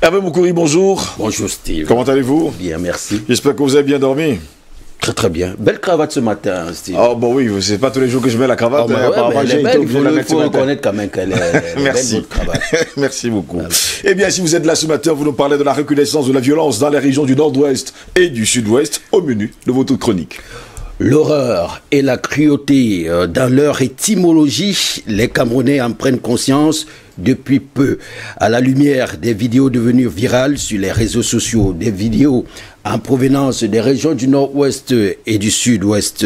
Hervé Moukouri, bonjour. Bonjour Steve. Comment allez-vous? Bien, merci. J'espère que vous avez bien dormi. Très très bien. Belle cravate ce matin, Steve. Oh bon oui, c'est pas tous les jours que je mets la cravate. Oh, apparemment, j'ai été obligé de la mettre ce matin. Il faut reconnaître quand même qu'elle est Merci. belle, votre cravate. Merci beaucoup. Eh bien, si vous êtes là ce matin, vous nous parlez de la recrudescence de la violence dans les régions du nord-ouest et du sud-ouest au menu de votre chronique. L'horreur et la cruauté dans leur étymologie, les Camerounais en prennent conscience depuis peu. À la lumière des vidéos devenues virales sur les réseaux sociaux, des vidéos en provenance des régions du nord-ouest et du sud-ouest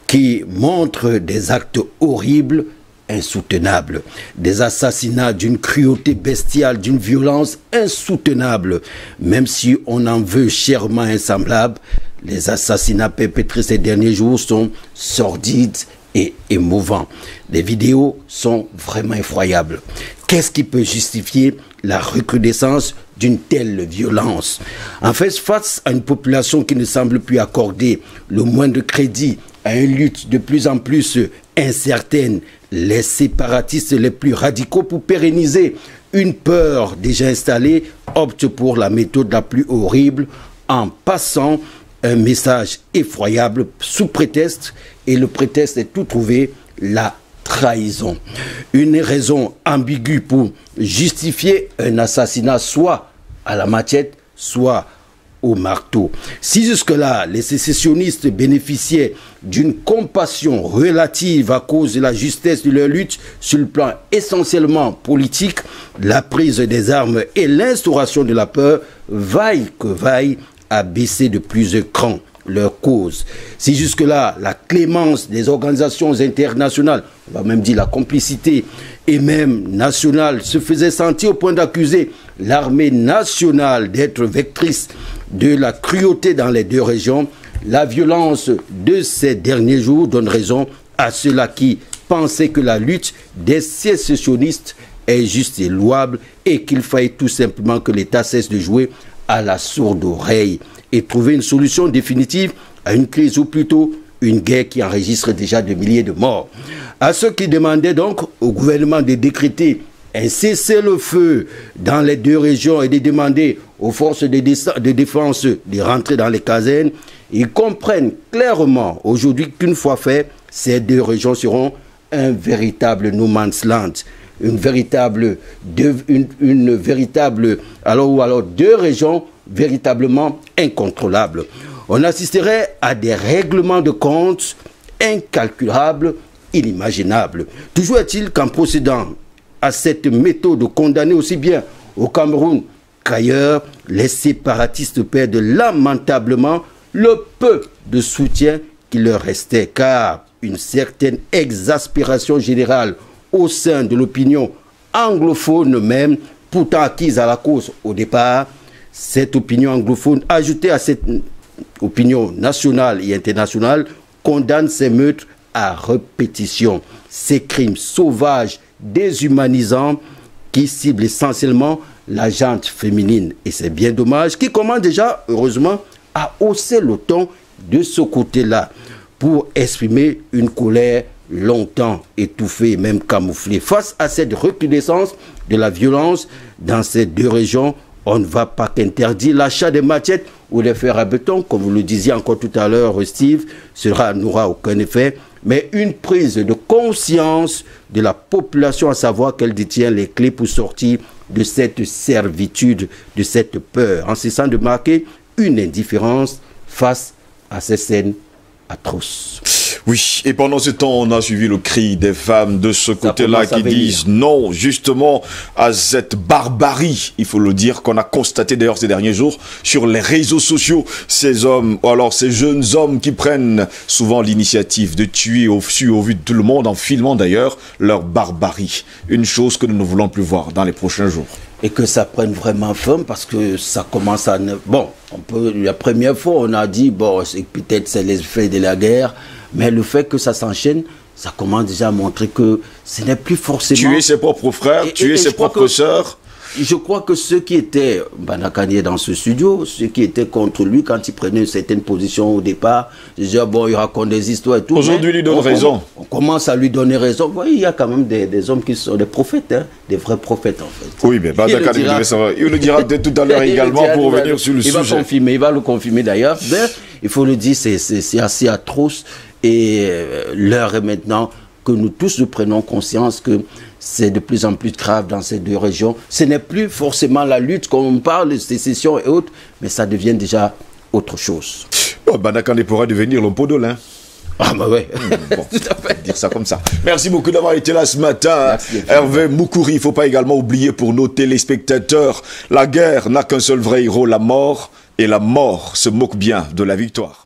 qui montrent des actes horribles, insoutenables, des assassinats d'une cruauté bestiale, d'une violence insoutenable, même si on en veut chèrement insemblable. Les assassinats perpétrés ces derniers jours sont sordides et émouvants. Les vidéos sont vraiment effroyables. Qu'est-ce qui peut justifier la recrudescence d'une telle violence? En fait, face à une population qui ne semble plus accorder le moindre crédit à une lutte de plus en plus incertaine, les séparatistes les plus radicaux, pour pérenniser une peur déjà installée, optent pour la méthode la plus horrible en passant un message effroyable sous prétexte, et le prétexte est tout trouvé, la trahison. Une raison ambiguë pour justifier un assassinat soit à la machette, soit au marteau. Si jusque-là, les sécessionnistes bénéficiaient d'une compassion relative à cause de la justesse de leur lutte sur le plan essentiellement politique, la prise des armes et l'instauration de la peur, vaille que vaille, à baisser de plusieurs crans leur cause. Si jusque-là, la clémence des organisations internationales, on va même dire la complicité, et même nationale, se faisait sentir au point d'accuser l'armée nationale d'être vectrice de la cruauté dans les deux régions, la violence de ces derniers jours donne raison à ceux-là qui pensaient que la lutte des sécessionnistes est juste et louable et qu'il fallait tout simplement que l'État cesse de jouer à la sourde oreille et trouver une solution définitive à une crise, ou plutôt une guerre qui enregistre déjà de milliers de morts. À ceux qui demandaient donc au gouvernement de décréter un cessez-le-feu dans les deux régions et de demander aux forces de défense de rentrer dans les casernes, ils comprennent clairement aujourd'hui qu'une fois fait, ces deux régions seront un véritable no man's land. Une véritable, deux régions véritablement incontrôlables. On assisterait à des règlements de comptes incalculables, inimaginables. Toujours est-il qu'en procédant à cette méthode condamnée aussi bien au Cameroun qu'ailleurs, les séparatistes perdent lamentablement le peu de soutien qui leur restait, car une certaine exaspération générale au sein de l'opinion anglophone même, pourtant acquise à la cause au départ, cette opinion anglophone, ajoutée à cette opinion nationale et internationale, condamne ces meurtres à répétition, ces crimes sauvages, déshumanisants, qui ciblent essentiellement la gente féminine. Et c'est bien dommage, qui commence déjà, heureusement, à hausser le ton de ce côté-là, pour exprimer une colère longtemps étouffée, même camouflée. Face à cette recrudescence de la violence dans ces deux régions, on ne va pas qu'interdire l'achat des machettes ou des fers à béton, comme vous le disiez encore tout à l'heure, Steve, n'aura aucun effet, mais une prise de conscience de la population, à savoir qu'elle détient les clés pour sortir de cette servitude, de cette peur, en cessant de marquer une indifférence face à ces scènes atroces. Oui, et pendant ce temps, on a suivi le cri des femmes de ce côté-là qui disent non, justement, à cette barbarie, il faut le dire, qu'on a constaté d'ailleurs ces derniers jours sur les réseaux sociaux. Ces hommes, ou alors ces jeunes hommes qui prennent souvent l'initiative de tuer au vu de tout le monde, en filmant d'ailleurs leur barbarie. Une chose que nous ne voulons plus voir dans les prochains jours. Et que ça prenne vraiment fin, parce que ça commence à... Bon, la première fois, on a dit, bon, peut-être c'est les effets de la guerre, mais le fait que ça s'enchaîne, ça commence déjà à montrer que ce n'est plus forcément... Tuer ses propres frères, tuer ses propres sœurs, Je crois que ceux qui étaient, Banakani est dans ce studio, ceux qui étaient contre lui, quand il prenait une certaine position au départ, ils disaient, bon, il raconte des histoires et tout. Aujourd'hui, il lui donne raison. On commence à lui donner raison. Vous voyez, il y a quand même des hommes qui sont des prophètes, hein, des vrais prophètes, en fait. Oui, mais Banakani, il le dira dès tout à l'heure également pour revenir sur le sujet. Il va le confirmer d'ailleurs. Mais il faut le dire, c'est assez atroce. Et l'heure est maintenant que nous tous nous prenons conscience que c'est de plus en plus grave dans ces deux régions. Ce n'est plus forcément la lutte, comme on parle, de sécession et autres, mais ça devient déjà autre chose. Oh, Banakani pourra devenir le Podolin. Ah bah ouais. Bon, tout à fait. Dire ça comme ça. Merci beaucoup d'avoir été là ce matin. Merci, Hervé Moukouri. Il ne faut pas également oublier pour nos téléspectateurs, la guerre n'a qu'un seul vrai héros, la mort. Et la mort se moque bien de la victoire.